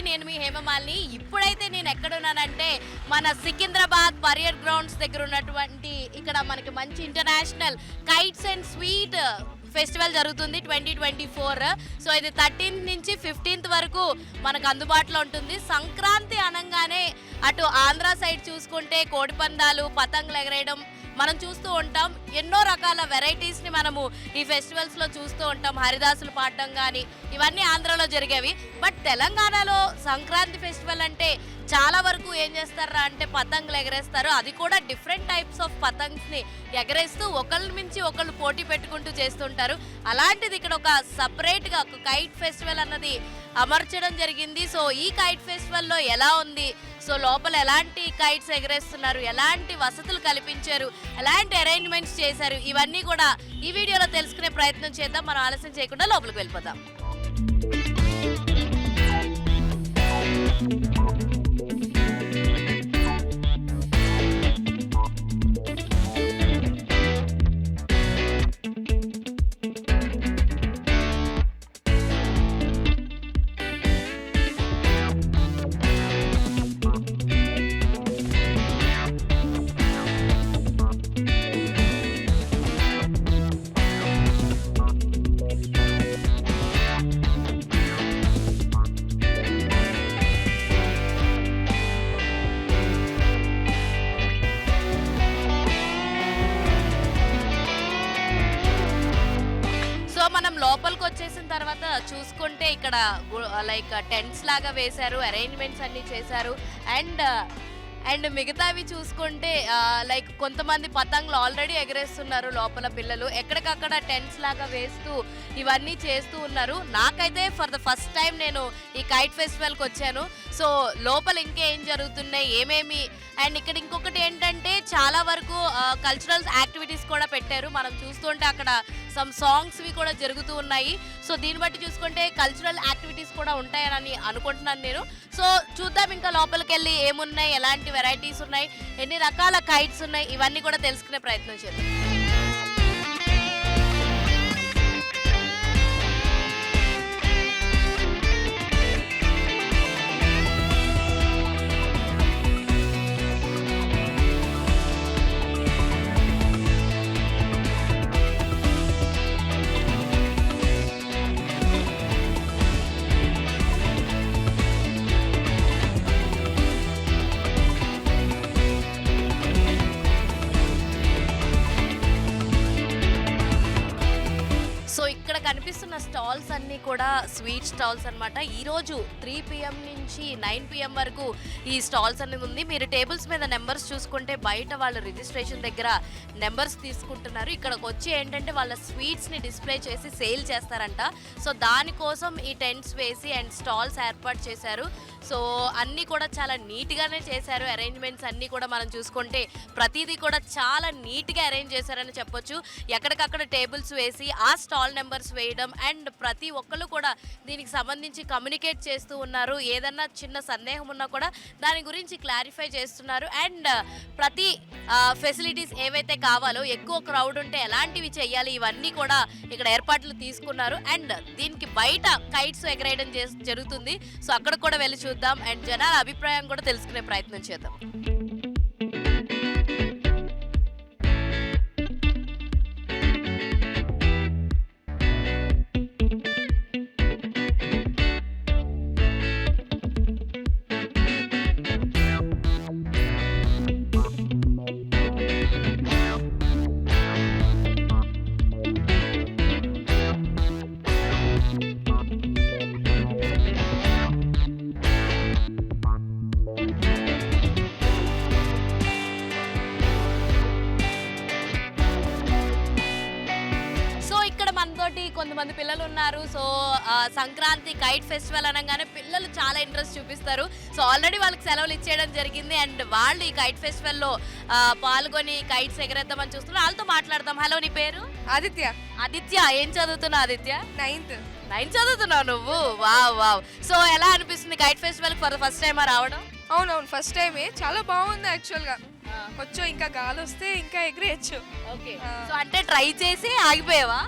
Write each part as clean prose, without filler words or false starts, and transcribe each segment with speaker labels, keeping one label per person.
Speaker 1: నేను మీ హేమమాలిని. ఇప్పుడైతే నేను ఎక్కడున్నానంటే మన సికింద్రాబాద్ పరేడ్ గ్రౌండ్స్ దగ్గర ఉన్నటువంటి ఇక్కడ మనకి మంచి international kites and sweet festival జరుగుతుంది 2024. సో ఇది 13th నుంచి 15th వరకు మనకు అందుబాటులో ఉంటుంది. సంక్రాంతి అనగానే అటు ఆంధ్ర సైడ్ చూసుకుంటే కోడిపందాలు, పతంగులు ఎగరేయడం మనం చూస్తూ ఉంటాం. ఎన్నో రకాల వెరైటీస్ని మనము ఈ ఫెస్టివల్స్లో చూస్తూ ఉంటాం. హరిదాసులు పాడడం కానీ ఇవన్నీ ఆంధ్రాలో జరిగేవి. బట్ తెలంగాణలో సంక్రాంతి ఫెస్టివల్ అంటే చాలా వరకు ఏం చేస్తారా అంటే పతంగులు ఎగరేస్తారు. అది కూడా డిఫరెంట్ టైప్స్ ఆఫ్ పతంగ్స్ని ఎగరేస్తూ ఒకళ్ళ మించి ఒకళ్ళు పోటీ పెట్టుకుంటూ చేస్తుంటారు. అలాంటిది ఇక్కడ ఒక సపరేట్గా ఒక కైట్ ఫెస్టివల్ అన్నది అమర్చడం జరిగింది. సో ఈ కైట్ ఫెస్టివల్లో ఎలా ఉంది, సో లోపల ఎలాంటి కైట్స్ ఎగరేస్తున్నారు, ఎలాంటి వసతులు కల్పించారు, ఎలాంటి అరేంజ్మెంట్స్ చేశారు, ఇవన్నీ కూడా ఈ వీడియోలో తెలుసుకునే ప్రయత్నం చేద్దాం. మనం ఆలస్యం చేయకుండా లోపలికి వెళ్ళిపోదాం. లోపలికి వచ్చేసిన తర్వాత చూసుకుంటే ఇక్కడ లైక్ టెంట్స్ లాగా వేశారు, అరేంజ్మెంట్స్ అన్నీ చేశారు. అండ్ మిగతావి చూసుకుంటే లైక్ కొంతమంది పతంగులు ఆల్రెడీ ఎగరేస్తున్నారు లోపల పిల్లలు. ఎక్కడికక్కడ టెంట్స్ లాగా వేస్తూ ఇవన్నీ చేస్తూ ఉన్నారు. నాకైతే ఫర్ ద ఫస్ట్ టైం నేను ఈ కైట్ ఫెస్టివల్కి వచ్చాను. సో లోపల ఇంకేం జరుగుతున్నాయి, ఏమేమి, అండ్ ఇక్కడ ఇంకొకటి ఏంటంటే చాలా వరకు కల్చరల్ యాక్టివిటీస్ కూడా పెట్టారు. మనం చూస్తుంటే అక్కడ సమ్ సాంగ్స్వి కూడా జరుగుతూ ఉన్నాయి. సో దీన్ని బట్టి చూసుకుంటే కల్చరల్ యాక్టివిటీస్ కూడా ఉంటాయని అనుకుంటున్నాను నేను. సో చూద్దాం ఇంకా లోపలికి వెళ్ళి ఏమున్నాయి, ఎలాంటి వెరైటీస్ ఉన్నాయి, ఎన్ని రకాల కైట్స్ ఉన్నాయి, ఇవన్నీ కూడా తెలుసుకునే ప్రయత్నం చేద్దాం. కనిపిస్తున్న స్టాల్స్ అన్నీ కూడా స్వీట్ స్టాల్స్ అనమాట. ఈరోజు 3 PM నుంచి 9 PM వరకు ఈ స్టాల్స్ అనేది ఉంది. మీరు టేబుల్స్ మీద నెంబర్స్ చూసుకుంటే బయట వాళ్ళ రిజిస్ట్రేషన్ దగ్గర నెంబర్స్ తీసుకుంటున్నారు. ఇక్కడికి వచ్చి ఏంటంటే వాళ్ళ స్వీట్స్ని డిస్ప్లే చేసి సేల్ చేస్తారంట. సో దానికోసం ఈ టెంట్స్ వేసి అండ్ స్టాల్స్ ఏర్పాటు చేశారు. సో అన్నీ కూడా చాలా నీట్గానే చేశారు. అరేంజ్మెంట్స్ అన్నీ కూడా మనం చూసుకుంటే ప్రతిదీ కూడా చాలా నీట్గా అరేంజ్ చేశారని చెప్పొచ్చు. ఎక్కడికక్కడ టేబుల్స్ వేసి ఆ స్టాల్ నెంబర్స్ వేయడం అండ్ ప్రతి ఒక్కళ్ళు కూడా దీనికి సంబంధించి కమ్యూనికేట్ చేస్తూ ఉన్నారు. ఏదన్నా చిన్న సందేహం ఉన్నా కూడా దాని గురించి క్లారిఫై చేస్తున్నారు. అండ్ ప్రతి ఫెసిలిటీస్ ఏవైతే కావాలో, ఎక్కువ క్రౌడ్ ఉంటే ఎలాంటివి చేయాలి, ఇవన్నీ కూడా ఇక్కడ ఏర్పాట్లు తీసుకున్నారు. అండ్ దీనికి బయట కైట్స్ ఎగరేయడం జరుగుతుంది. సో అక్కడ కూడా వెళ్ళి చూద్దాం అండ్ జనాల అభిప్రాయం కూడా తెలుసుకునే ప్రయత్నం చేద్దాం. సంక్రాంతి కైట్ ఫెస్టివల్ అనగానే పిల్లలు చాలా ఇంట్రెస్ట్ చూపిస్తారు. సో ఆల్రెడీ వాళ్ళకి సెలవులు ఇచ్చేయడం జరిగింది అండ్ వాళ్ళు ఈ కైట్ ఫెస్టివల్లో పాల్గొని కైట్స్ ఎగరేద్దామని చూస్తున్నారు. వాళ్ళతో మాట్లాడదాం. హలో, నీ పేరు?
Speaker 2: ఆదిత్య.
Speaker 1: ఆదిత్య, ఏం చదువుతున్నావు ఆదిత్య?
Speaker 2: 9th.
Speaker 1: 9 చదువుతున్నావు నువ్వు? Wow wow. సో ఎలా అనిపిస్తుంది kite festival for first time రావడం?
Speaker 2: అవునవును, ఫస్ట్ టైమే. చాలా బాగుంది యాక్చువల్గా. కొంచెం ఇంకా గాలి వస్తే ఇంకా ఎగిరేయచ్చు.
Speaker 1: ఓకే. సో అంటే ట్రై చేసి ఆగిపోయావా?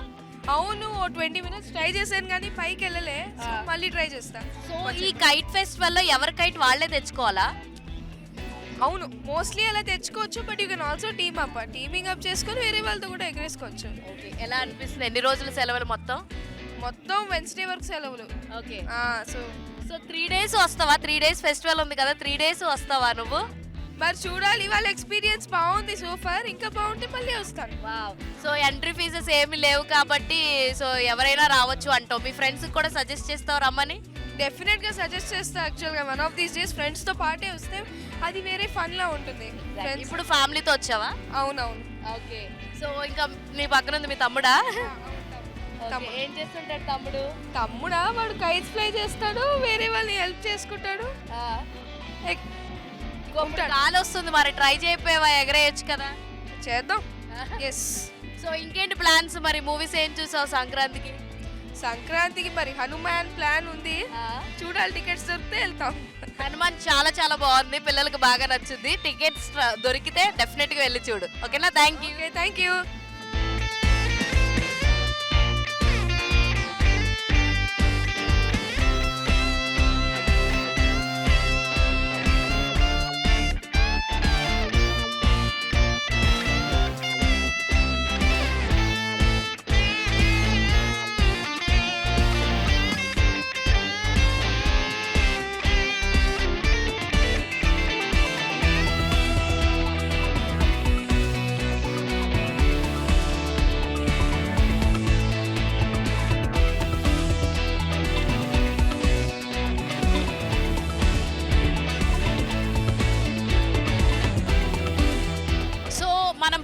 Speaker 2: అవును, 20 minutes ట్రై చేశాను కానీ పైకి వెళ్ళలే. సో మళ్ళీ ట్రై చేస్తా.
Speaker 1: సో ఈ కైట్ ఫెస్టివల్లో ఎవరి కైట్ వాళ్ళే తెచ్చుకోవాలా?
Speaker 2: అవును, మోస్ట్లీ అలా తెచ్చుకోవచ్చు. But you can also teaming up చేసుకొని వేరే వాళ్ళతో కూడా ఎగరేసుకోవచ్చు.
Speaker 1: ఓకే. ఎలా అనిపిస్తుంది? ఎన్ని రోజులు సెలవులు మొత్తం?
Speaker 2: మొత్తం వెన్స్డే వరకు సెలవులు.
Speaker 1: ఓకే.
Speaker 2: సో
Speaker 1: సో 3 days వస్తావా? 3 days ఫెస్టివల్ ఉంది కదా, 3 days వస్తావా నువ్వు?
Speaker 2: మరి చూడాలి, వాళ్ళ ఎక్స్పీరియన్స్ బాగుంది సో ఫార్. ఇంకా బాగుంటే మళ్ళీ వస్తాను.
Speaker 1: వావ్. సో ఎంట్రీ ఫీజెస్ ఏమి లేవు కాబట్టి సో ఎవరైనా రావచ్చు అంటావు. మీ ఫ్రెండ్స్కి కూడా సజెస్ట్ చేస్తావు రమ్మని?
Speaker 2: డెఫినెట్గా సజెస్ట్ చేస్తా. యాక్చువల్గా వన్ ఆఫ్ దీస్ డేస్ ఫ్రెండ్స్తో పాటే వస్తే అది వేరే ఫన్లా ఉంటుంది.
Speaker 1: ఇప్పుడు ఫ్యామిలీతో వచ్చావా?
Speaker 2: అవునవును.
Speaker 1: ఓకే. సో ఇంకా నీ పక్కన ఉంది మీ తమ్ముడా?
Speaker 2: తమ్ముడు.
Speaker 1: ఏం చేస్తుంటాడు తమ్ముడు?
Speaker 2: తమ్ముడా, వాడు కైట్స్ ఫ్లై చేస్తాడు, వేరే వాళ్ళని హెల్ప్ చేసుకుంటాడు.
Speaker 1: గాలి వస్తుంది, మరి ట్రై చేయకపోయావా? ఎగరేయచ్చు కదా.
Speaker 2: చేద్దాం. ఎస్.
Speaker 1: సో ఇంకేంటి ప్లాన్స్? మరి మూవీస్ ఏం చూసావు సంక్రాంతికి?
Speaker 2: సంక్రాంతికి మరి హనుమాన్ ప్లాన్ ఉంది. చూడాలి, టికెట్స్ దొరికితే వెళ్తాం.
Speaker 1: హనుమాన్ చాలా చాలా బాగుంది, పిల్లలకు బాగా నచ్చుద్ది. టికెట్స్ దొరికితే డెఫినెట్ గా వెళ్ళి చూడు. ఓకేనా? Thank you.
Speaker 2: Thank you.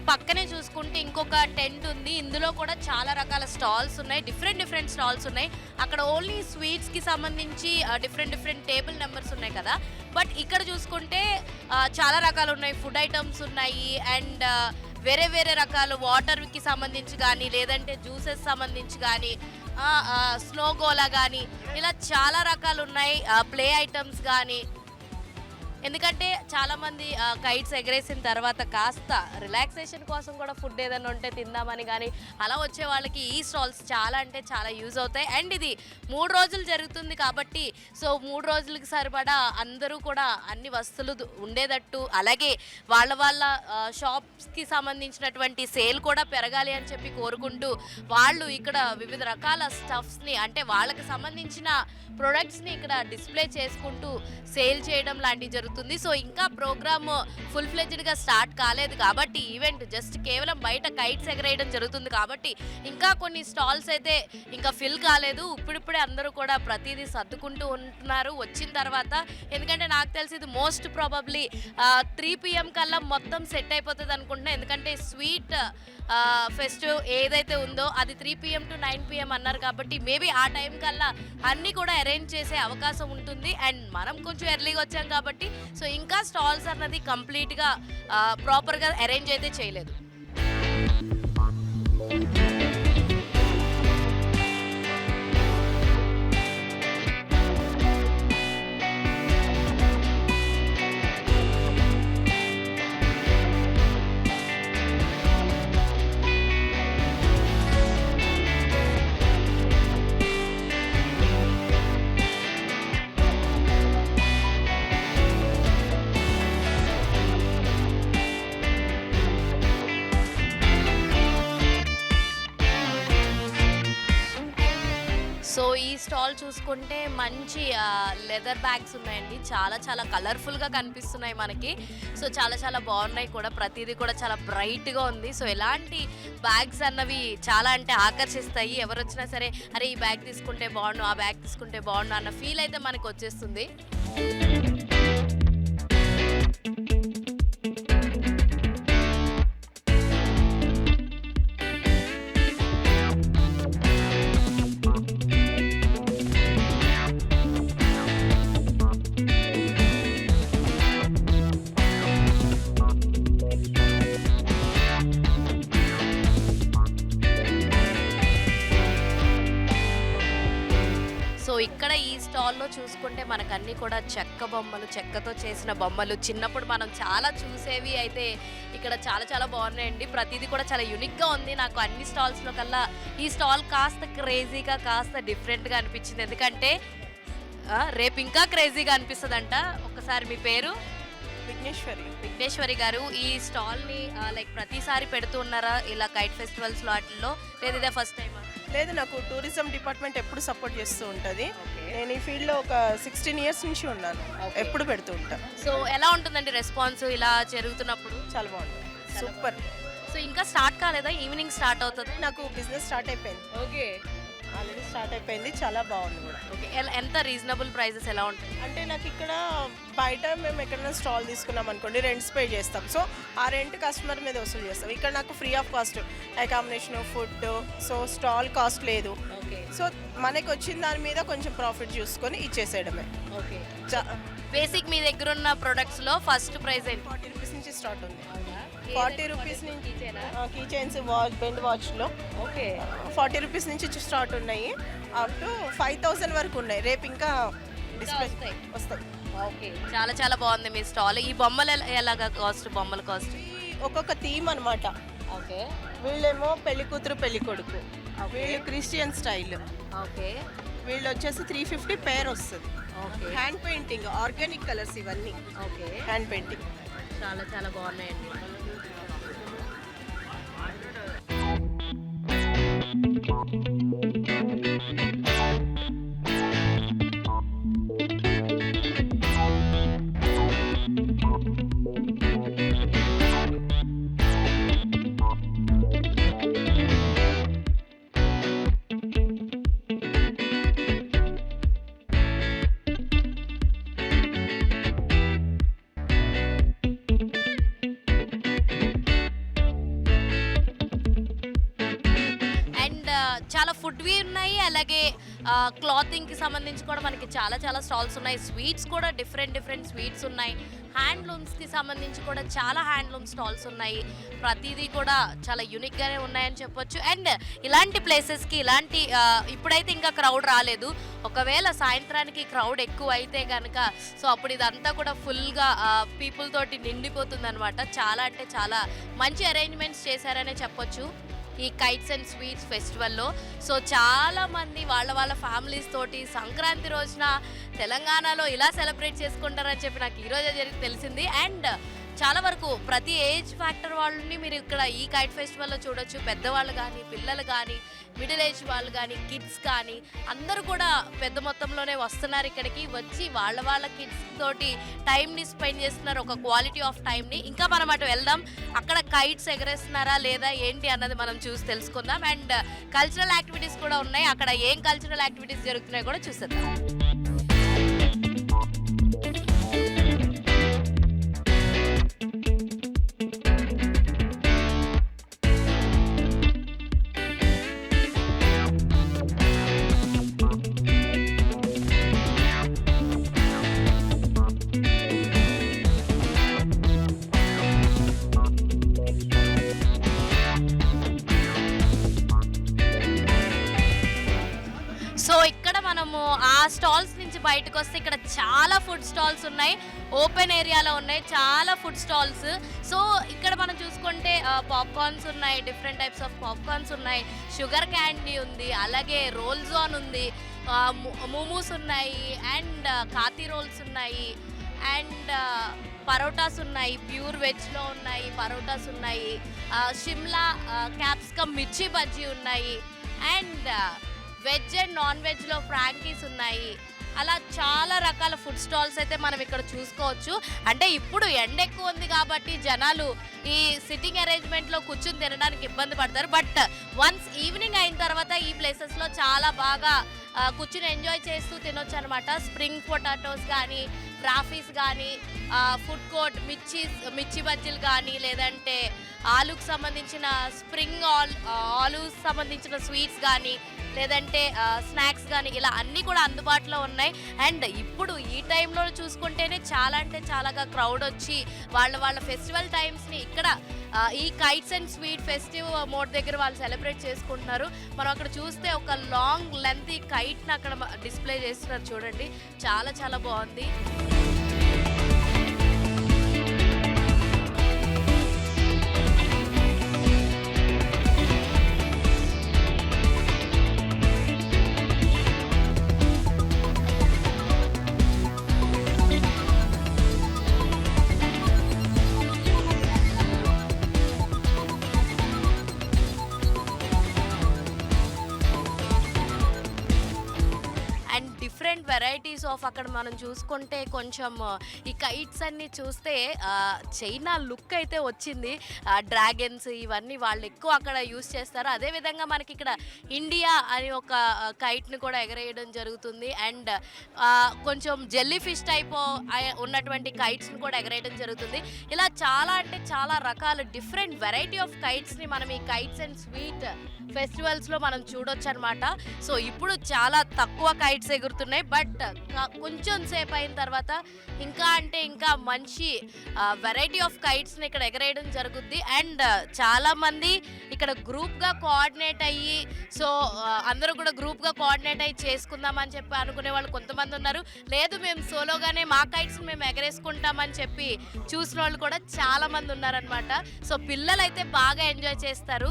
Speaker 1: పక్కనే చూసుకుంటే ఇంకొక టెంట్ ఉంది. ఇందులో కూడా చాలా రకాల స్టాల్స్ ఉన్నాయి, డిఫరెంట్ స్టాల్స్ ఉన్నాయి. అక్కడ ఓన్లీ స్వీట్స్కి సంబంధించి డిఫరెంట్ టేబుల్ నెంబర్స్ ఉన్నాయి కదా. బట్ ఇక్కడ చూసుకుంటే చాలా రకాలు ఉన్నాయి, ఫుడ్ ఐటమ్స్ ఉన్నాయి అండ్ వేరే రకాలు వాటర్కి సంబంధించి కానీ లేదంటే జ్యూసెస్ సంబంధించి కానీ స్నో గోలా కానీ ఇలా చాలా రకాలు ఉన్నాయి, ప్లే ఐటమ్స్ కానీ. ఎందుకంటే చాలామంది కైట్స్ ఎగరేసిన తర్వాత కాస్త రిలాక్సేషన్ కోసం కూడా ఫుడ్ ఏదైనా ఉంటే తిందామని కానీ అలా వచ్చే వాళ్ళకి ఈ స్టాల్స్ చాలా అంటే చాలా యూజ్ అవుతాయి. అండ్ ఇది 3 రోజులు జరుగుతుంది కాబట్టి సో 3 రోజులకి సరిపడా అందరూ కూడా అన్ని వస్తువులు ఉండేటట్టు, అలాగే వాళ్ళ షాప్స్కి సంబంధించినటువంటి సేల్ కూడా పెరగాలి అని చెప్పి కోరుకుంటూ వాళ్ళు ఇక్కడ వివిధ రకాల స్టఫ్స్ని అంటే వాళ్ళకి సంబంధించిన ప్రొడక్ట్స్ని ఇక్కడ డిస్ప్లే చేసుకుంటూ సేల్ చేయడం లాంటివి జరుగుతుంది. సో ఇంకా ప్రోగ్రామ్ ఫుల్ ఫ్లెడ్జ్డ్గా స్టార్ట్ కాలేదు కాబట్టి ఈవెంట్ జస్ట్ కేవలం బయట కైట్స్ ఎగరేయడం జరుగుతుంది కాబట్టి ఇంకా కొన్ని స్టాల్స్ అయితే ఇంకా ఫిల్ కాలేదు. ఇప్పుడిప్పుడే అందరూ కూడా ప్రతిదీ సర్దుకుంటూ ఉంటున్నారు వచ్చిన తర్వాత. ఎందుకంటే నాకు తెలిసి ఇది మోస్ట్ ప్రాబబ్లీ 3 PM కల్లా మొత్తం సెట్ అయిపోతుంది అనుకుంటున్నాను. ఎందుకంటే స్వీట్ ఫెస్టివ్ ఏదైతే ఉందో అది 3 PM to 9 PM అన్నారు కాబట్టి మేబీ ఆ టైం కల్లా అన్నీ కూడా అరేంజ్ చేసే అవకాశం ఉంటుంది. అండ్ మనం కొంచెం ఎర్లీగా వచ్చాం కాబట్టి సో ఇంకా స్టాల్స్ అన్నది కంప్లీట్గా ప్రాపర్గా అరేంజ్ అయితే చేయలేదు. సో ఈ స్టాల్ చూసుకుంటే మంచి లెదర్ బ్యాగ్స్ ఉన్నాయండి, చాలా కలర్ఫుల్గా కనిపిస్తున్నాయి మనకి. సో చాలా బాగున్నాయి కూడా, ప్రతిదీ కూడా చాలా బ్రైట్గా ఉంది. సో ఎలాంటి బ్యాగ్స్ అన్నవి చాలా అంటే ఆకర్షిస్తాయి. ఎవరు వచ్చినా సరే అరే ఈ బ్యాగ్ తీసుకుంటే బాగుండు, ఆ బ్యాగ్ తీసుకుంటే బాగుండు అన్న ఫీల్ అయితే మనకు వచ్చేస్తుంది. ఇక్కడ ఈ స్టాల్లో చూసుకుంటే మనకన్నీ కూడా చెక్క బొమ్మలు, చెక్కతో చేసిన బొమ్మలు చిన్నప్పుడు మనం చాలా చూసేవి అయితే ఇక్కడ చాలా చాలా బాగున్నాయండి. ప్రతిదీ కూడా చాలా యూనిక్గా ఉంది. నాకు అన్ని స్టాల్స్లో కల్లా ఈ స్టాల్ కాస్త క్రేజీగా, కాస్త డిఫరెంట్గా అనిపించింది. ఎందుకంటే రేపు ఇంకా క్రేజీగా అనిపిస్తుందంట. ఒక్కసారి మీ పేరు? విఘ్నేశ్వరి గారు. ఈ స్టాల్ని లైక్ ప్రతిసారి పెడుతూ ఉన్నారా ఇలా కైట్ ఫెస్టివల్స్లో వాటిల్లో, లేదా ఇదే ఫస్ట్ టైమా?
Speaker 3: లేదు, నాకు టూరిజం డిపార్ట్మెంట్ ఎప్పుడు సపోర్ట్ చేస్తూ ఉంటుంది. నేను ఈ ఫీల్డ్లో ఒక 16 ఇయర్స్ నుంచి ఉన్నాను. ఎప్పుడు పెడుతూ ఉంటాను.
Speaker 1: సో ఎలా ఉంటుందండి రెస్పాన్స్ ఇలా జరుగుతున్నప్పుడు?
Speaker 3: చాలా బాగుంటుంది, సూపర్.
Speaker 1: సో ఇంకా స్టార్ట్ కాలేదా? ఈవినింగ్ స్టార్ట్ అవుతుంది.
Speaker 3: నాకు బిజినెస్ స్టార్ట్ అయిపోయింది,
Speaker 1: ఓకే,
Speaker 3: ఆల్రెడీ స్టార్ట్ అయిపోయింది. చాలా బాగుంది కూడా.
Speaker 1: ఓకే. ఎంత రీజనబుల్ ప్రైజెస్ ఎలా ఉంటాయి?
Speaker 3: అంటే నాకు ఇక్కడ బయట మేము ఎక్కడైనా స్టాల్ తీసుకున్నాం అనుకోండి, రెంట్స్ పే చేస్తాం. సో ఆ రెంట్ కస్టమర్ మీద వసూలు చేస్తాం. ఇక్కడ నాకు free of cost, accommodation, food, so stall cost లేదు.
Speaker 1: ఓకే.
Speaker 3: సో మనకి వచ్చిన దాని మీద కొంచెం ప్రాఫిట్ చూసుకొని ఇచ్చేసేయడమే.
Speaker 1: ఓకే. బేసిక్ మీ దగ్గర ఉన్న ప్రొడక్ట్స్లో ఫస్ట్ ప్రైస్ ఏంటి?
Speaker 3: 40 రూపీస్ నుంచి స్టార్ట్ ఉంది. 40 రూపీస్ నుంచి కీ చైన్స్, బెండ్ వాచ్లో
Speaker 1: ఓకే
Speaker 3: 40 రూపీస్ నుంచి స్టార్ట్ ఉన్నాయి. అప్ టు 5000 వరకు ఉన్నాయి. రేపు ఇంకా డిస్ప్లే వస్తాయి.
Speaker 1: ఓకే. చాలా చాలా బాగుంది మీ స్టాల్. ఈ బొమ్మలు ఎలాగా కాస్ట్? బొమ్మల కాస్ట్
Speaker 3: ఒక్కొక్క థీమ్ అనమాట.
Speaker 1: ఓకే.
Speaker 3: వీళ్ళేమో పెళ్లి కూతురు పెళ్లి కొడుకు, వీళ్ళు క్రిస్టియన్ స్టైల్.
Speaker 1: ఓకే.
Speaker 3: వీళ్ళు వచ్చేసి 350 పేర్ వస్తుంది.
Speaker 1: Okay.
Speaker 3: Hand painting, organic colours ఇవన్నీ.
Speaker 1: ఓకే.
Speaker 3: హ్యాండ్ పెయింటింగ్
Speaker 1: చాలా చాలా బాగున్నాయండి. చాలా ఫుడ్వి ఉన్నాయి, అలాగే క్లాతింగ్కి సంబంధించి కూడా మనకి చాలా చాలా స్టాల్స్ ఉన్నాయి. స్వీట్స్ కూడా డిఫరెంట్ స్వీట్స్ ఉన్నాయి. హ్యాండ్లూమ్స్కి సంబంధించి కూడా చాలా హ్యాండ్లూమ్ స్టాల్స్ ఉన్నాయి. ప్రతిదీ కూడా చాలా యూనిక్గానే ఉన్నాయని చెప్పొచ్చు. అండ్ ఇలాంటి ప్లేసెస్కి ఇలాంటి ఇప్పుడైతే ఇంకా క్రౌడ్ రాలేదు. ఒకవేళ సాయంత్రానికి క్రౌడ్ ఎక్కువ అయితే కనుక సో అప్పుడు ఇదంతా కూడా ఫుల్గా పీపుల్ తోటి నిండిపోతుంది అనమాట. చాలా అంటే చాలా మంచి అరేంజ్మెంట్స్ చేశారనే చెప్పొచ్చు ఈ కైట్స్ అండ్ స్వీట్స్ ఫెస్టివల్లో. సో చాలామంది వాళ్ళ ఫ్యామిలీస్ తోటి సంక్రాంతి రోజున తెలంగాణలో ఇలా సెలబ్రేట్ చేసుకుంటారని చెప్పి నాకు ఈరోజే తెలిసింది. అండ్ చాలా వరకు ప్రతి ఏజ్ ఫ్యాక్టర్ వాళ్ళని మీరు ఇక్కడ ఈ కైట్ ఫెస్టివల్లో చూడొచ్చు. పెద్దవాళ్ళు కానీ, పిల్లలు కానీ, మిడిల్ ఏజ్ వాళ్ళు కానీ, కిడ్స్ కానీ అందరూ కూడా పెద్ద మొత్తంలోనే వస్తున్నారు ఇక్కడికి. వచ్చి వాళ్ళ కిడ్స్ తోటి టైంని స్పెండ్ చేస్తున్నారు, ఒక క్వాలిటీ ఆఫ్ టైంని. ఇంకా మనం అటు వెళ్దాం, అక్కడ కైట్స్ ఎగరేస్తున్నారా లేదా ఏంటి అన్నది మనం చూసి తెలుసుకుందాం. అండ్ కల్చరల్ యాక్టివిటీస్ కూడా ఉన్నాయి. అక్కడ ఏం కల్చరల్ యాక్టివిటీస్ జరుగుతున్నాయో కూడా చూసేద్దాం. సో ఇక్కడ మనము ఆ స్టాల్స్ నుంచి బయటకు వస్తే ఇక్కడ చాలా ఫుడ్ స్టాల్స్ ఉన్నాయి. ఓపెన్ ఏరియాలో ఉన్నాయి చాలా ఫుడ్ స్టాల్స్. సో ఇక్కడ మనం చూసుకుంటే పాప్కార్న్స్ ఉన్నాయి, డిఫరెంట్ టైప్స్ ఆఫ్ పాప్కార్న్స్ ఉన్నాయి, షుగర్ క్యాండీ ఉంది, అలాగే రోల్ జోన్ ఉంది, మోమోస్ ఉన్నాయి, అండ్ కాతి రోల్స్ ఉన్నాయి, అండ్ పరోటాస్ ఉన్నాయి, ప్యూర్ వెజ్లో ఉన్నాయి, పరోటాస్ ఉన్నాయి, షిమ్లా క్యాప్సికమ్ మిర్చి బజ్జీ ఉన్నాయి, అండ్ వెజ్ అండ్ నాన్ వెజ్లో ఫ్రాంకీస్ ఉన్నాయి. అలా చాలా రకాల ఫుడ్ స్టాల్స్ అయితే మనం ఇక్కడ చూసుకోవచ్చు. అంటే ఇప్పుడు ఎండ ఎక్కువ ఉంది కాబట్టి జనాలు ఈ సిట్టింగ్ అరేంజ్మెంట్లో కూర్చుని తినడానికి ఇబ్బంది పడతారు. బట్ వన్స్ ఈవినింగ్ అయిన తర్వాత ఈ ప్లేసెస్లో చాలా బాగా కూర్చుని ఎంజాయ్ చేస్తూ తినొచ్చు అనమాట. స్ప్రింగ్ పొటాటోస్ కానీ, రాఫీస్ కానీ, ఫుడ్ కోర్ట్ మిర్చి బజ్జీలు కానీ, లేదంటే ఆలుకు సంబంధించిన స్ప్రింగ్ ఆలూస్ సంబంధించిన స్వీట్స్ కానీ, లేదంటే స్నాక్స్ కానీ, ఇలా అన్నీ కూడా అందుబాటులో ఉన్నాయి. అండ్ ఇప్పుడు ఈ టైంలో చూసుకుంటేనే చాలా అంటే చాలాగా క్రౌడ్ వచ్చి వాళ్ళ ఫెస్టివల్ టైమ్స్ని ఇక్కడ ఈ kites and sweet festive mode దగ్గర వాళ్ళు సెలబ్రేట్ చేసుకుంటున్నారు. మనం అక్కడ చూస్తే ఒక లాంగ్ లెంత్ కైట్ని అక్కడ డిస్ప్లే చేస్తున్నారు చూడండి, చాలా చాలా బాగుంది. అండ్ డిఫరెంట్ వెరైటీస్ ఆఫ్ అక్కడ మనం చూసుకుంటే కొంచెం ఈ కైట్స్ అన్ని చూస్తే చైనా లుక్ అయితే వచ్చింది. డ్రాగన్స్ ఇవన్నీ వాళ్ళు ఎక్కువ అక్కడ యూస్ చేస్తారు. అదేవిధంగా మనకి ఇక్కడ ఇండియా అని ఒక కైట్ని కూడా ఎగరేయడం జరుగుతుంది. అండ్ కొంచెం జెల్లీ ఫిష్ టైప్ ఉన్నటువంటి కైట్స్ని కూడా ఎగరేయడం జరుగుతుంది. ఇలా చాలా అంటే చాలా రకాల డిఫరెంట్ వెరైటీ ఆఫ్ కైట్స్ని మనం ఈ కైట్స్ అండ్ స్వీట్ ఫెస్టివల్స్లో మనం చూడొచ్చు అనమాట. సో ఇప్పుడు చాలా తక్కువ కైట్స్ ఎగురుతున్నాయి, బట్ కొంచెం సేపు అయిన తర్వాత ఇంకా అంటే ఇంకా మంచి వెరైటీ ఆఫ్ కైట్స్ని ఇక్కడ ఎగరేయడం జరుగుద్ది. అండ్ చాలామంది ఇక్కడ గ్రూప్గా కోఆర్డినేట్ అయ్యి, సో అందరూ కూడా గ్రూప్గా కోఆర్డినేట్ అయ్యి చేసుకుందామని చెప్పి అనుకునే వాళ్ళు కొంతమంది ఉన్నారు. లేదు మేము సోలోగానే మా కైట్స్ని మేము ఎగరేసుకుంటామని చెప్పి చూసిన వాళ్ళు కూడా చాలామంది ఉన్నారనమాట. సో పిల్లలు అయితే బాగా ఎంజాయ్ చేస్తారు.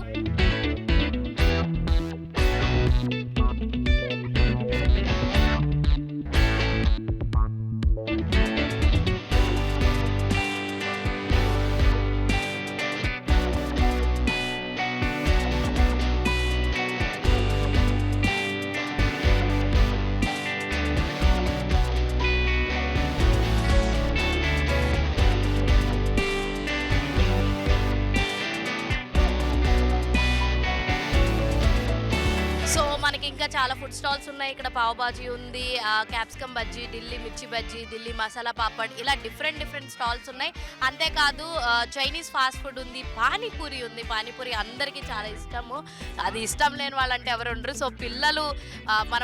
Speaker 1: ఇంకా చాలా ఫుడ్ స్టాల్స్ ఉన్నాయి. ఇక్కడ పావ్ బాజీ ఉంది, క్యాప్సికమ్ బజ్జీ, ఢిల్లీ మిర్చి బజ్జీ, ఢిల్లీ మసాలా పాపడ్, ఇలా డిఫరెంట్ స్టాల్స్ ఉన్నాయి. అంతేకాదు చైనీస్ ఫాస్ట్ ఫుడ్ ఉంది, పానీపూరి ఉంది. పానీపూరి అందరికీ చాలా ఇష్టము, అది ఇష్టం లేని వాళ్ళంటే ఎవరు ఉండరు. సో పిల్లలు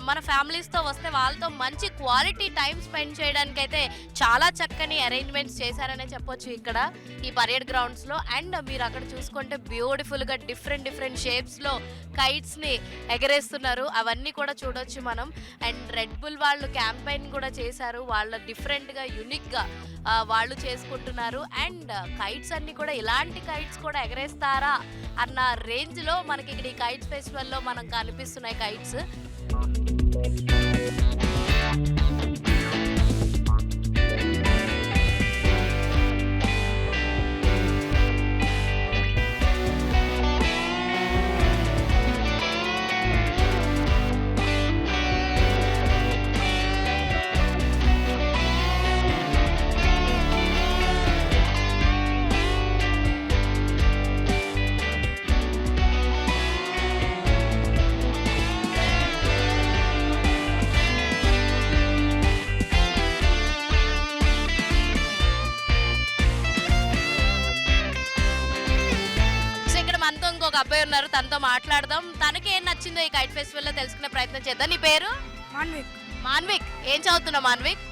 Speaker 1: మన ఫ్యామిలీస్తో వస్తే వాళ్ళతో మంచి క్వాలిటీ టైం స్పెండ్ చేయడానికి అయితే చాలా చక్కని అరేంజ్మెంట్స్ చేశారనే చెప్పొచ్చు ఇక్కడ ఈ పరేడ్ గ్రౌండ్స్లో. అండ్ మీరు అక్కడ చూసుకుంటే బ్యూటిఫుల్గా డిఫరెంట్ షేప్స్లో కైట్స్ని ఎగరేస్తున్నారు, అవన్నీ కూడా చూడొచ్చు మనం. అండ్ రెడ్ బుల్ వాళ్ళు క్యాంపెయిన్ కూడా చేశారు, వాళ్ళ డిఫరెంట్గా యూనిక్గా వాళ్ళు చేసుకుంటున్నారు. అండ్ కైట్స్ అన్నీ కూడా ఇలాంటి కైట్స్ కూడా ఎగరేస్తారా అన్న రేంజ్లో మనకి ఇక్కడ ఈ కైట్స్ ఫెస్టివల్లో మనం కనిపిస్తున్నాయి కైట్స్. ఒక అబ్బాయి ఉన్నారు, తనతో మాట్లాడదాం. తనకి ఏం నచ్చిందో ఈ కైట్ ఫెస్టివల్లో తెలుసుకునే ప్రయత్నం చేద్దాం. నీ పేరు? మాన్విక్. ఏం చదువుతున్నావు మాన్విక్?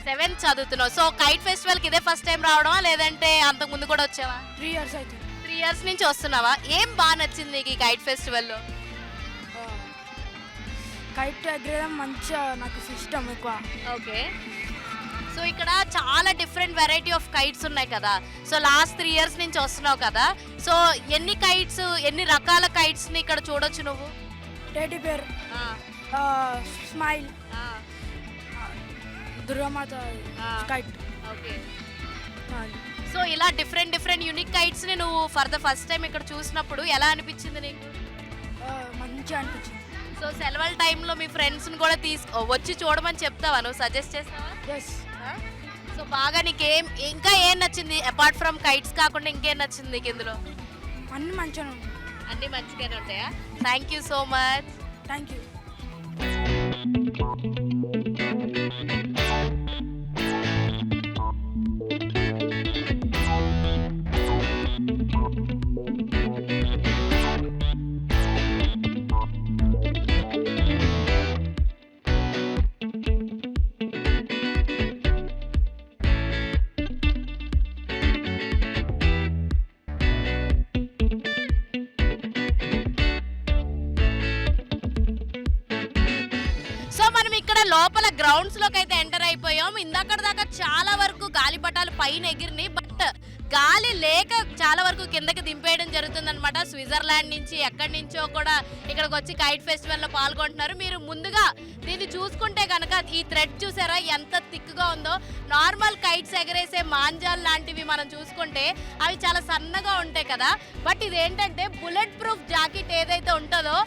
Speaker 1: సెవెంత్ చదువుతున్నావు. సో కైట్ ఫెస్టివల్కి ఇదే ఫస్ట్ టైం రావడమా లేదంటే అంతకు ముందు కూడా వచ్చావా?
Speaker 2: 3 years అయితే.
Speaker 1: 3 years నుంచి వస్తున్నావా? ఏం బాగా నచ్చింది నీకు ఈ కైట్ ఫెస్టివల్లో?
Speaker 2: కైట్ ఎగరేయడం మంచిగా నాకు ఇష్టం ఎక్కువ.
Speaker 1: ఓకే. సో ఇక్కడ చాలా డిఫరెంట్ వెరైటీ ఆఫ్ కైట్స్ ఉన్నాయి కదా. సో లాస్ట్ 3 years నుంచి వస్తున్నావు కదా. సో ఎన్ని రకాల కైట్స్ని ఇక్కడ చూడొచ్చు నువ్వు?
Speaker 2: Teddy bear, smile, Durgamata kite.
Speaker 1: Okay. So ఇలా డిఫరెంట్ యూనిక్ కైట్స్ని నువ్వు ఫర్ ద ఫస్ట్ టైం ఇక్కడ చూసినప్పుడు ఎలా అనిపించింది నీకు?
Speaker 2: మంచిగా అనిపించింది.
Speaker 1: సో సెలవుల టైంలో మీ ఫ్రెండ్స్ని కూడా వచ్చి చూడమని చెప్తావా, నువ్వు సజెస్ట్ చేస్తావా?
Speaker 2: ఎస్.
Speaker 1: సో బాగా నీకేం ఇంకా ఏం నచ్చింది అపార్ట్ ఫ్రమ్ కైట్స్ కాకుండా ఇంకేం నచ్చింది నీకు ఇందులో?
Speaker 2: అన్నీ మంచిగా ఉంటాయి.
Speaker 1: అన్నీ మంచిగానే ఉంటాయా? Thank you so much.
Speaker 2: Thank you.
Speaker 1: So మనం ఇక్కడ లోపల గ్రౌండ్స్ లోకి అయితే ఎంటర్ అయిపోయాం. ఇందాక దాకా చాలా వరకు గాలిపటాలు పైన ఎగిరినాయి, బట్ గాలి లేక చాలా వరకు కిందకి దింపేయడం జరుగుతుంది అనమాట. స్విట్జర్లాండ్ నుంచి ఎక్కడి నుంచో కూడా ఇక్కడికి వచ్చి కైట్ ఫెస్టివల్ లో పాల్గొంటున్నారు. మీరు ముందుగా దీన్ని చూసుకుంటే కనుక ఈ థ్రెడ్ చూసారా ఎంత థిక్గా ఉందో. నార్మల్ కైట్స్ ఎగరేసే మాంజాల్ లాంటివి మనం చూసుకుంటే అవి చాలా సన్నగా ఉంటాయి కదా, బట్ ఇదేంటంటే బుల్లెట్ ప్రూఫ్ జాకెట్ ఏదైతే ఉంటుందో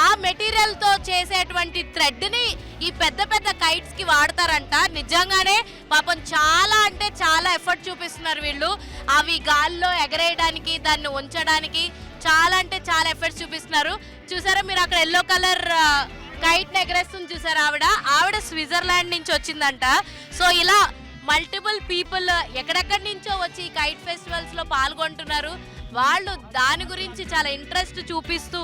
Speaker 1: ఆ మెటీరియల్ తో చేసేటువంటి థ్రెడ్ ని ఈ పెద్ద పెద్ద కైట్స్ కి వాడతారంట. నిజంగానే పాపం చాలా అంటే చాలా ఎఫర్ట్ చూపిస్తున్నారు వీళ్ళు అవి గాల్లో ఎగరేయడానికి, దాన్ని ఉంచడానికి చాలా అంటే చాలా ఎఫర్ట్స్ చూపిస్తున్నారు. చూసారా మీరు అక్కడ ఎల్లో కలర్ కైట్ ఎగరేస్తుంది చూసారా, ఆవిడ స్విట్జర్లాండ్ నుంచి వచ్చిందంట. సో ఇలా మల్టిపుల్ పీపుల్ ఎక్కడెక్కడి నుంచో వచ్చి కైట్ ఫెస్టివల్స్ లో పాల్గొంటున్నారు. వాళ్ళు దాని గురించి చాలా ఇంట్రెస్ట్ చూపిస్తూ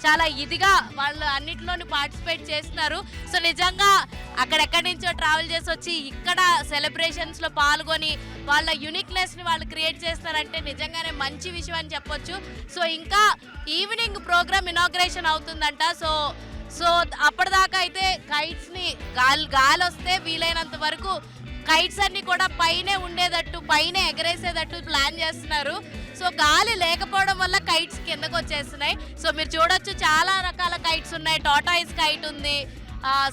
Speaker 1: చాలా ఇదిగా వాళ్ళు అన్నిటిలోనూ పార్టిసిపేట్ చేస్తున్నారు. సో నిజంగా అక్కడెక్కడి నుంచో ట్రావెల్ చేసి వచ్చి ఇక్కడ సెలబ్రేషన్స్ లో పాల్గొని వాళ్ళ యూనిక్నెస్ ని వాళ్ళు క్రియేట్ చేస్తారంటే నిజంగానే మంచి విషయం అని చెప్పొచ్చు. సో ఇంకా ఈవినింగ్ ప్రోగ్రామ్ ఇనాగ్రేషన్ అవుతుందంట. సో అప్పటిదాకా అయితే కైట్స్ ని గాలి వస్తే వీలైనంత వరకు కైట్స్ అన్ని కూడా పైనే ఉండేటట్టు, పైన ఎగరేసేటట్టు ప్లాన్ చేస్తున్నారు. సో గాలి లేకపోవడం వల్ల కైట్స్ కిందకు వచ్చేస్తున్నాయి. సో మీరు చూడొచ్చు చాలా రకాల కైట్స్ ఉన్నాయి. టాటాయిస్ కైట్ ఉంది,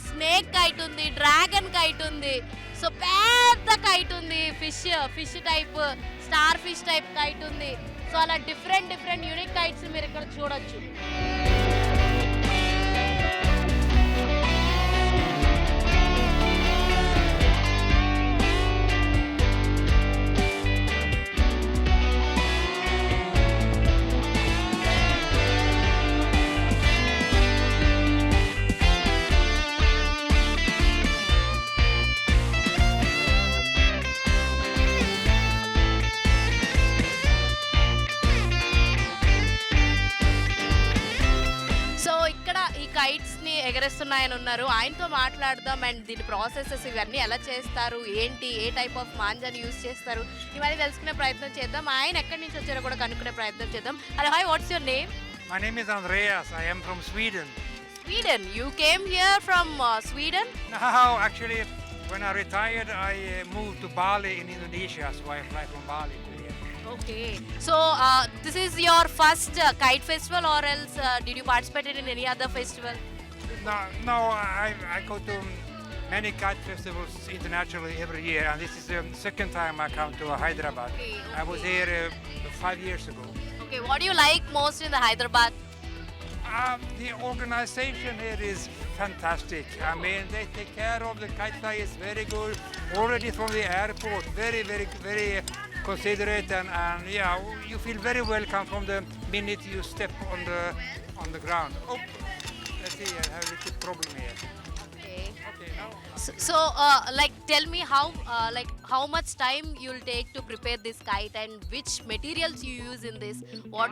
Speaker 1: స్నేక్ కైట్ ఉంది, డ్రాగన్ కైట్ ఉంది, సో పెద్ద కైట్ ఉంది, fish type, star fish type kite ఉంది. సో అలా డిఫరెంట్ యూనిక్ కైట్స్ మీరు ఇక్కడ చూడొచ్చు. కైట్స్ ని ఎగరేస్తున్నాయని ఉన్నారు, ఆయనతో మాట్లాడదాం. అండ్ దీని ప్రాసెసెస్ ఇవన్నీ ఎలా చేస్తారు, ఏంటి, ఏ టైప్ ఆఫ్ మాంజాని యూజ్ చేస్తారు, ఇవన్నీ తెలుసుకునే ప్రయత్నం చేద్దాం. ఆయన ఎక్కడి నుంచి వచ్చారో కూడా కనుక్కునే ప్రయత్నం చేద్దాం. Hello, hi, what's your name?
Speaker 4: My name is Andreas. I am from Sweden.
Speaker 1: Sweden? You came here from Sweden?
Speaker 4: No, actually, when I retired, I moved to Bali in Indonesia, so I fly from Bali to here.
Speaker 1: Okay. So, this is your first kite festival, or else did you participate in any other festival?
Speaker 4: No, I go to many kite festivals internationally every year, and this is the second time I come to Hyderabad.
Speaker 1: Okay.
Speaker 4: I was here 5 years ago.
Speaker 1: Okay, what do you like most in the Hyderabad?
Speaker 4: The organization here is fantastic. I mean, they take care of the kite flyers very good. Already from the airport, very considerate, and yeah, you feel very welcome from the minute you step on the ground. Oh, let's see, I have a little problem here. Okay, now.
Speaker 1: So, like, tell me how much time you'll take to prepare this kite, and which materials you use in this? What?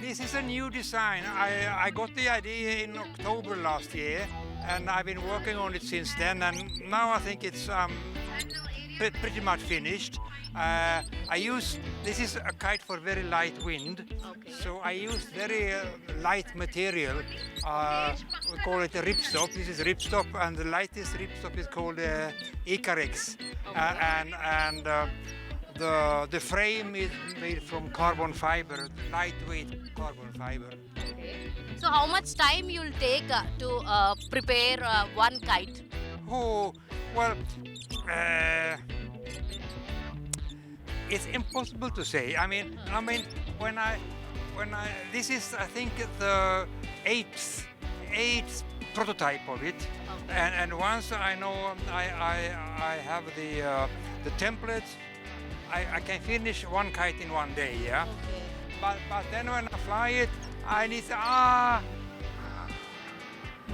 Speaker 4: This is a new design. I got the idea in October last year, and I've been working on it since then. And now I think it's pretty much finished. This is a kite for very light wind,
Speaker 1: Okay.
Speaker 4: so I used very light material. We call it a ripstop. This is ripstop, and the lightest ripstop is called Icarex. And the frame is made from carbon fiber, lightweight carbon fiber.
Speaker 1: So, how much time you'll take to prepare one kite?
Speaker 4: Oh, well, it's impossible to say. I mean, when I this is, I think, the eighth prototype of it, and once I know I have the templates, I can finish one kite in one day, yeah.
Speaker 1: Okay.
Speaker 4: But then when I fly it, I need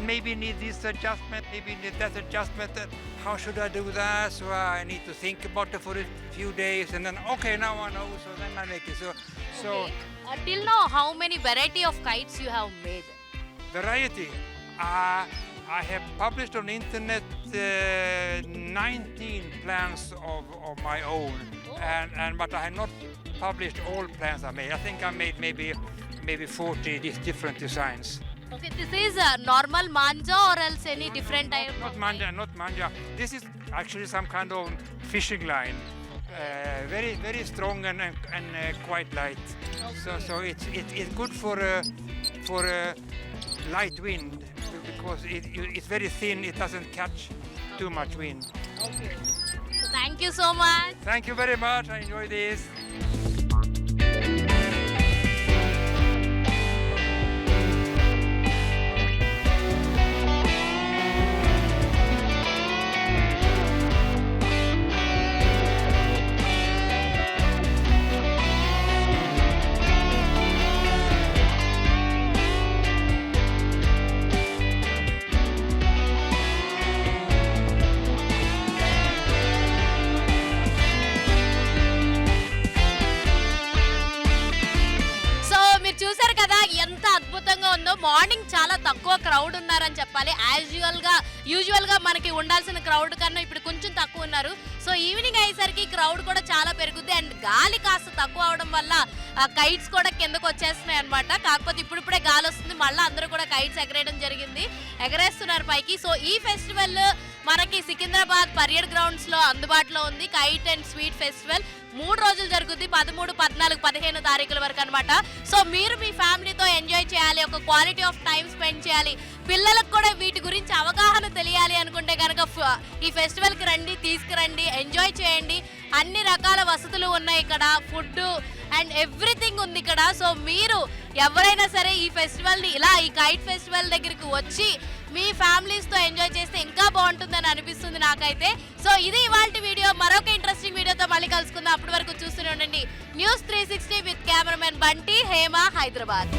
Speaker 4: maybe need this adjustment, maybe need that adjustment. How should I do that? So I need to think about it for a few days, and then okay, now I know. So then I make it. So
Speaker 1: Till now, how many variety of kites you have made?
Speaker 4: variety. I have published on internet 19 plans of my own, and but I have not published all plans I made. I think I made maybe 40 different designs.
Speaker 1: Okay, this is normal manja or else any different type?
Speaker 4: Not manja, not manja. This is actually some kind of fishing line. Very strong and quite light. So it's good for light wind because it's very thin. It doesn't catch too much wind.
Speaker 1: So thank you so much.
Speaker 4: Thank you very much. I enjoy this.
Speaker 1: So మీరు చూసారు కదా ఎంత అద్భుతంగా ఉందో. Morning చాలా తక్కువ crowd ఉన్నారని చెప్పాలి. యూజువల్ గా మనకి ఉండాల్సిన క్రౌడ్ కన్నా ఇప్పుడు కొంచెం తక్కువ ఉన్నారు. సో ఈవినింగ్ అయ్యేసరికి క్రౌడ్ కూడా చాలా పెరుగుద్ది. అండ్ గాలి కాస్త తక్కువ అవడం వల్ల కైట్స్ కూడా కిందకు వచ్చేస్తున్నాయి అనమాట. కాకపోతే ఇప్పుడిప్పుడే గాలి వస్తుంది, మళ్ళీ అందరూ కూడా కైట్స్ ఎగరేయడం జరిగింది, ఎగరేస్తున్నారు పైకి. సో ఈ ఫెస్టివల్ మనకి సికింద్రాబాద్ పరియడ్ గ్రౌండ్స్ లో అందుబాటులో ఉంది. కైట్ అండ్ స్వీట్ ఫెస్టివల్ 3 రోజులు జరుగుద్ది, 13, 14, 15 తారీఖుల వరకు అనమాట. సో మీరు మీ ఫ్యామిలీతో ఎంజాయ్ చేయాలి, ఒక క్వాలిటీ ఆఫ్ టైం స్పెండ్ చేయాలి, పిల్లలకు కూడా వీటి గురించి అవగాహన తెలియాలి అనుకుంటే కనుక ఈ ఫెస్టివల్కి రండి, తీసుకురండి, ఎంజాయ్ చేయండి. అన్ని రకాల వసతులు ఉన్నాయి ఇక్కడ, ఫుడ్ అండ్ ఎవ్రీథింగ్ ఉంది ఇక్కడ. సో మీరు ఎవరైనా సరే ఈ ఫెస్టివల్ని ఈ కైట్ ఫెస్టివల్ దగ్గరికి వచ్చి మీ ఫ్యామిలీస్తో ఎంజాయ్ చేస్తే ఇంకా బాగుంటుందని అనిపిస్తుంది నాకైతే. సో ఇది ఇవాల్టి వీడియో. మరొక ఇంట్రెస్టింగ్ వీడియోతో మళ్ళీ కలుసుకుందాం. అప్పటి వరకు చూస్తూనే ఉండండి News 360 with cameraman Bunty, Hema, Hyderabad.